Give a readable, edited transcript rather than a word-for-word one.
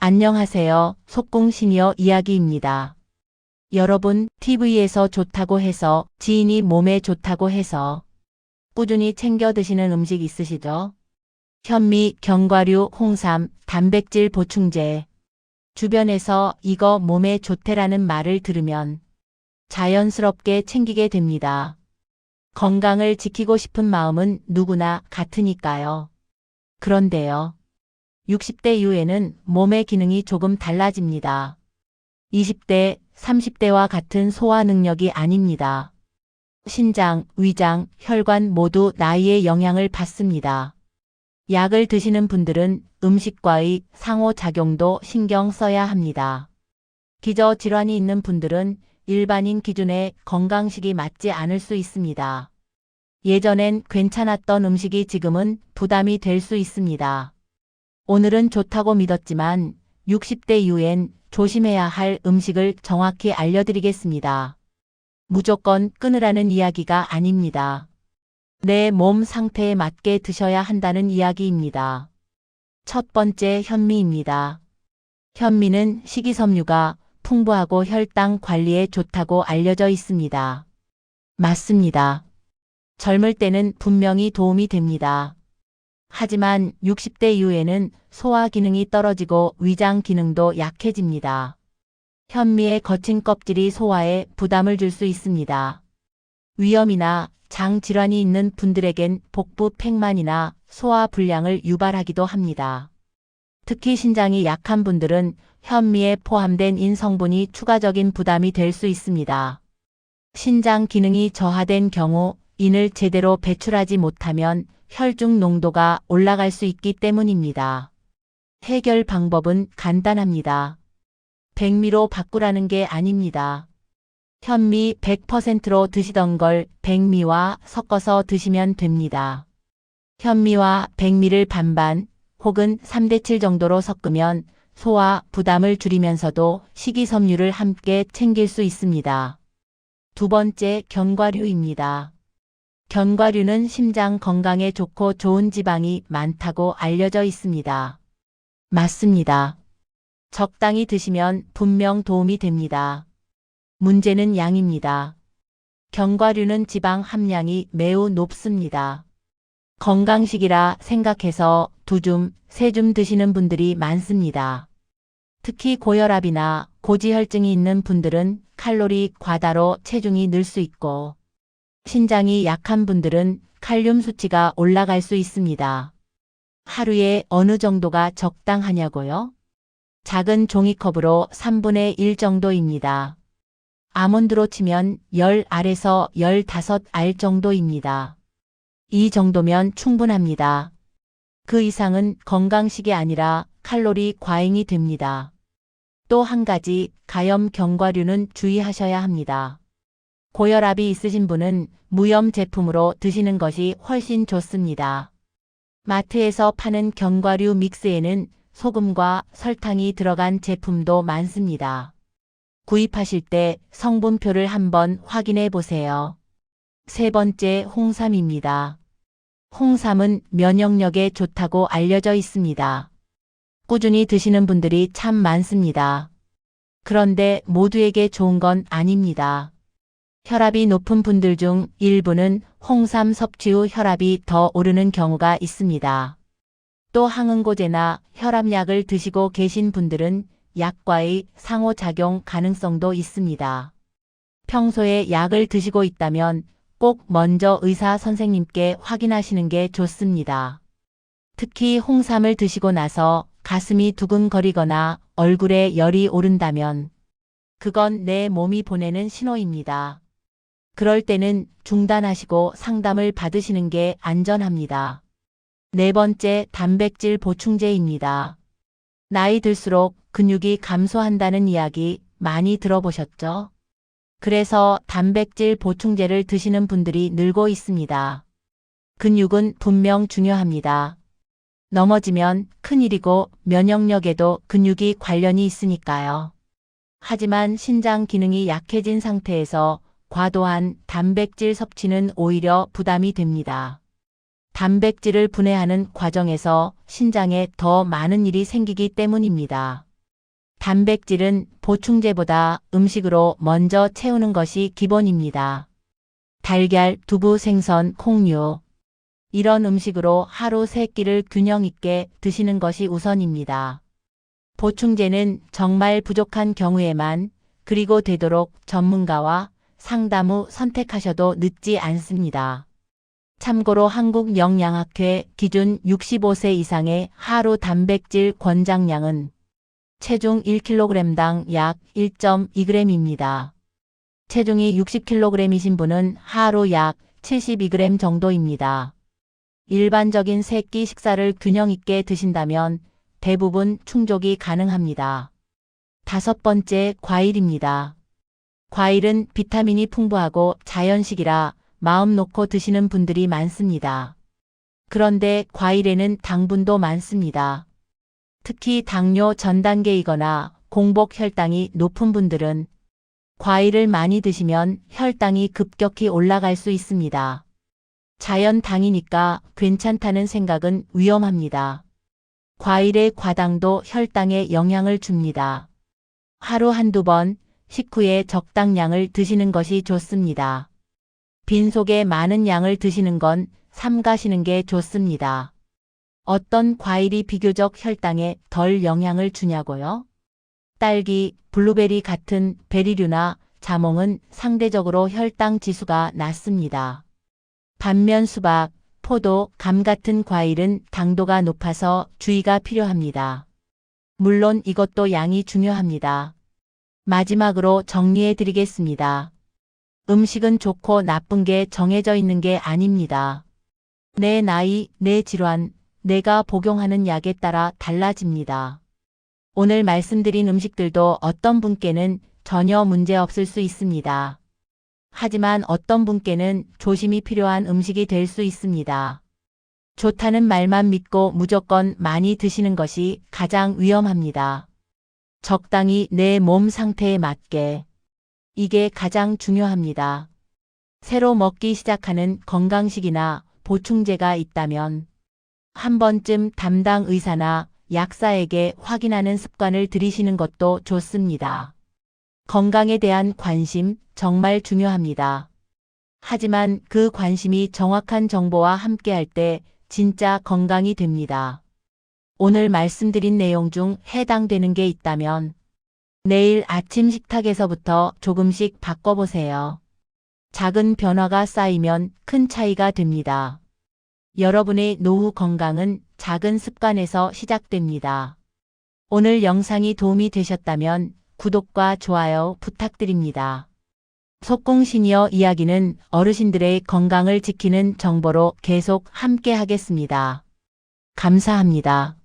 안녕하세요. 속공 시니어 이야기입니다. 여러분, TV에서 좋다고 해서, 지인이 몸에 좋다고 해서 꾸준히 챙겨 드시는 음식 있으시죠? 현미, 견과류, 홍삼, 단백질 보충제. 주변에서 이거 몸에 좋대라는 말을 들으면 자연스럽게 챙기게 됩니다. 건강을 지키고 싶은 마음은 누구나 같으니까요. 그런데요. 60대 이후에는 몸의 기능이 조금 달라집니다. 20대, 30대와 같은 소화 능력이 아닙니다. 신장, 위장, 혈관 모두 나이의 영향을 받습니다. 약을 드시는 분들은 음식과의 상호작용도 신경 써야 합니다. 기저질환이 있는 분들은 일반인 기준의 건강식이 맞지 않을 수 있습니다. 예전엔 괜찮았던 음식이 지금은 부담이 될 수 있습니다. 오늘은 좋다고 믿었지만 60대 이후엔 조심해야 할 음식을 정확히 알려드리겠습니다. 무조건 끊으라는 이야기가 아닙니다. 내 몸 상태에 맞게 드셔야 한다는 이야기입니다. 첫 번째, 현미입니다. 현미는 식이섬유가 풍부하고 혈당 관리에 좋다고 알려져 있습니다. 맞습니다. 젊을 때는 분명히 도움이 됩니다. 하지만 60대 이후에는 소화 기능이 떨어지고 위장 기능도 약해집니다. 현미의 거친 껍질이 소화에 부담을 줄 수 있습니다. 위염이나 장 질환이 있는 분들에겐 복부 팽만이나 소화 불량을 유발하기도 합니다. 특히 신장이 약한 분들은 현미에 포함된 인 성분이 추가적인 부담이 될 수 있습니다. 신장 기능이 저하된 경우 인을 제대로 배출하지 못하면 혈중 농도가 올라갈 수 있기 때문입니다. 해결 방법은 간단합니다. 백미로 바꾸라는 게 아닙니다. 현미 100%로 드시던 걸 백미와 섞어서 드시면 됩니다. 현미와 백미를 반반 혹은 3대7 정도로 섞으면 소화 부담을 줄이면서도 식이섬유를 함께 챙길 수 있습니다. 두 번째, 견과류입니다. 견과류는 심장 건강에 좋고 좋은 지방이 많다고 알려져 있습니다. 맞습니다. 적당히 드시면 분명 도움이 됩니다. 문제는 양입니다. 견과류는 지방 함량이 매우 높습니다. 건강식이라 생각해서 2줌, 3줌 드시는 분들이 많습니다. 특히 고혈압이나 고지혈증이 있는 분들은 칼로리 과다로 체중이 늘 수 있고 신장이 약한 분들은 칼륨 수치가 올라갈 수 있습니다. 하루에 어느 정도가 적당하냐고요? 작은 종이컵으로 3분의 1 정도입니다. 아몬드로 치면 10알에서 15알 정도입니다. 이 정도면 충분합니다. 그 이상은 건강식이 아니라 칼로리 과잉이 됩니다. 또 한 가지, 가염 견과류는 주의하셔야 합니다. 고혈압이 있으신 분은 무염 제품으로 드시는 것이 훨씬 좋습니다. 마트에서 파는 견과류 믹스에는 소금과 설탕이 들어간 제품도 많습니다. 구입하실 때 성분표를 한번 확인해 보세요. 세 번째, 홍삼입니다. 홍삼은 면역력에 좋다고 알려져 있습니다. 꾸준히 드시는 분들이 참 많습니다. 그런데 모두에게 좋은 건 아닙니다. 혈압이 높은 분들 중 일부는 홍삼 섭취 후 혈압이 더 오르는 경우가 있습니다. 또 항응고제나 혈압약을 드시고 계신 분들은 약과의 상호작용 가능성도 있습니다. 평소에 약을 드시고 있다면 꼭 먼저 의사 선생님께 확인하시는 게 좋습니다. 특히 홍삼을 드시고 나서 가슴이 두근거리거나 얼굴에 열이 오른다면 그건 내 몸이 보내는 신호입니다. 그럴 때는 중단하시고 상담을 받으시는 게 안전합니다. 네 번째, 단백질 보충제입니다. 나이 들수록 근육이 감소한다는 이야기 많이 들어보셨죠? 그래서 단백질 보충제를 드시는 분들이 늘고 있습니다. 근육은 분명 중요합니다. 넘어지면 큰일이고 면역력에도 근육이 관련이 있으니까요. 하지만 신장 기능이 약해진 상태에서 과도한 단백질 섭취는 오히려 부담이 됩니다. 단백질을 분해하는 과정에서 신장에 더 많은 일이 생기기 때문입니다. 단백질은 보충제보다 음식으로 먼저 채우는 것이 기본입니다. 달걀, 두부, 생선, 콩류. 이런 음식으로 하루 3끼를 균형 있게 드시는 것이 우선입니다. 보충제는 정말 부족한 경우에만 그리고 되도록 전문가와 상담 후 선택하셔도 늦지 않습니다. 참고로 한국영양학회 기준 65세 이상의 하루 단백질 권장량은 체중 1kg당 약 1.2g입니다. 체중이 60kg이신 분은 하루 약 72g 정도입니다. 일반적인 3끼 식사를 균형 있게 드신다면 대부분 충족이 가능합니다. 5번째, 과일입니다. 과일은 비타민이 풍부하고 자연식이라 마음 놓고 드시는 분들이 많습니다. 그런데 과일에는 당분도 많습니다. 특히 당뇨 전 단계이거나 공복 혈당이 높은 분들은 과일을 많이 드시면 혈당이 급격히 올라갈 수 있습니다. 자연 당이니까 괜찮다는 생각은 위험합니다. 과일의 과당도 혈당에 영향을 줍니다. 하루 한두 번 식후에 적당량을 드시는 것이 좋습니다. 빈속에 많은 양을 드시는 건 삼가시는 게 좋습니다. 어떤 과일이 비교적 혈당에 덜 영향을 주냐고요? 딸기, 블루베리 같은 베리류나 자몽은 상대적으로 혈당 지수가 낮습니다. 반면 수박, 포도, 감 같은 과일은 당도가 높아서 주의가 필요합니다. 물론 이것도 양이 중요합니다. 마지막으로 정리해 드리겠습니다. 음식은 좋고 나쁜 게 정해져 있는 게 아닙니다. 내 나이, 내 질환, 내가 복용하는 약에 따라 달라집니다. 오늘 말씀드린 음식들도 어떤 분께는 전혀 문제 없을 수 있습니다. 하지만 어떤 분께는 조심이 필요한 음식이 될 수 있습니다. 좋다는 말만 믿고 무조건 많이 드시는 것이 가장 위험합니다. 적당히 내 몸 상태에 맞게. 이게 가장 중요합니다. 새로 먹기 시작하는 건강식이나 보충제가 있다면 한 번쯤 담당 의사나 약사에게 확인하는 습관을 들이시는 것도 좋습니다. 건강에 대한 관심 정말 중요합니다. 하지만 그 관심이 정확한 정보와 함께할 때 진짜 건강이 됩니다. 오늘 말씀드린 내용 중 해당되는 게 있다면 내일 아침 식탁에서부터 조금씩 바꿔보세요. 작은 변화가 쌓이면 큰 차이가 됩니다. 여러분의 노후 건강은 작은 습관에서 시작됩니다. 오늘 영상이 도움이 되셨다면 구독과 좋아요 부탁드립니다. 속공시니어 이야기는 어르신들의 건강을 지키는 정보로 계속 함께 하겠습니다. 감사합니다.